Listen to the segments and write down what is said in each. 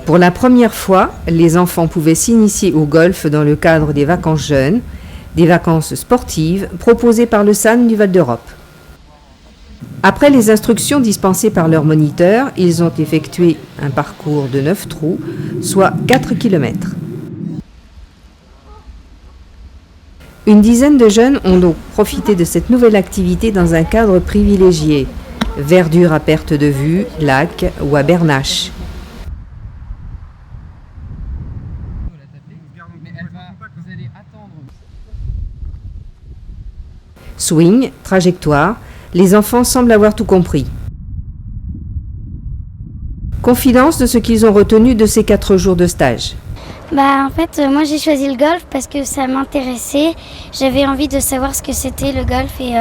Pour la première fois, les enfants pouvaient s'initier au golf dans le cadre des vacances jeunes, des vacances sportives proposées par le SAN du Val d'Europe. Après les instructions dispensées par leur moniteur, ils ont effectué un parcours de 9 trous, soit 4 km. Une dizaine de jeunes ont donc profité de cette nouvelle activité dans un cadre privilégié. Verdure à perte de vue, lac ou à Bernache. Swing, trajectoire, les enfants semblent avoir tout compris. Confidence de ce qu'ils ont retenu de ces 4 jours de stage. En fait, moi j'ai choisi le golf parce que ça m'intéressait. J'avais envie de savoir ce que c'était le golf et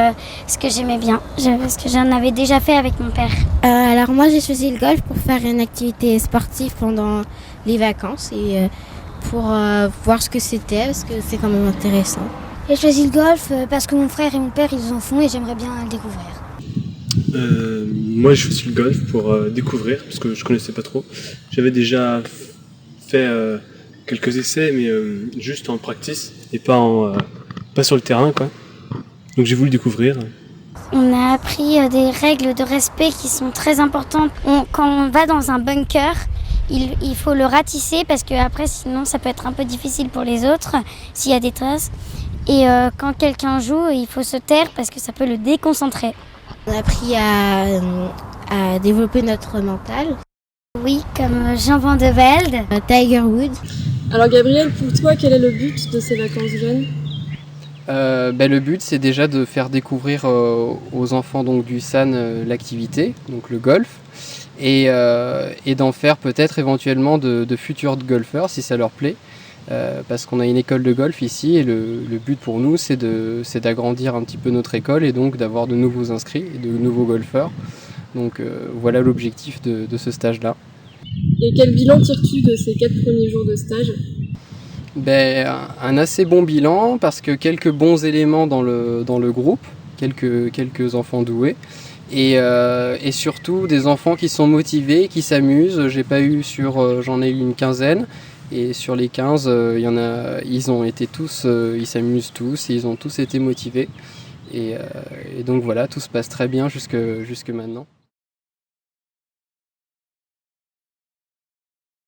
ce que j'aimais bien. Parce que j'en avais déjà fait avec mon père. Alors moi j'ai choisi le golf pour faire une activité sportive pendant les vacances et pour voir ce que c'était parce que c'est quand même intéressant. J'ai choisi le golf parce que mon frère et mon père ils en font et j'aimerais bien le découvrir. Moi j'ai choisi le golf pour découvrir parce que je connaissais pas trop. J'avais déjà fait quelques essais mais juste en practice et pas sur le terrain quoi. Donc j'ai voulu découvrir. On a appris des règles de respect qui sont très importantes. Quand on va dans un bunker, il faut le ratisser parce que après sinon ça peut être un peu difficile pour les autres s'il y a des traces. Et quand quelqu'un joue, il faut se taire parce que ça peut le déconcentrer. On a appris à développer notre mental. Oui, comme Jean Van de Velde. Tiger Woods. Alors Gabriel, pour toi, quel est le but de ces vacances jeunes ? Le but c'est déjà de faire découvrir aux enfants donc, du SAN l'activité, donc le golf, et d'en faire peut-être éventuellement de futurs golfeurs si ça leur plaît. Parce qu'on a une école de golf ici et le but pour nous c'est d'agrandir un petit peu notre école et donc d'avoir de nouveaux inscrits et de nouveaux golfeurs. Donc voilà l'objectif de ce stage-là. Et quel bilan tires-tu de ces 4 premiers jours de stage ? Un assez bon bilan parce que quelques bons éléments dans le groupe, quelques enfants doués. Et surtout des enfants qui sont motivés, qui s'amusent. J'en ai eu une quinzaine. Et sur les 15, ils s'amusent tous et ils ont tous été motivés. Et donc voilà, tout se passe très bien jusque maintenant.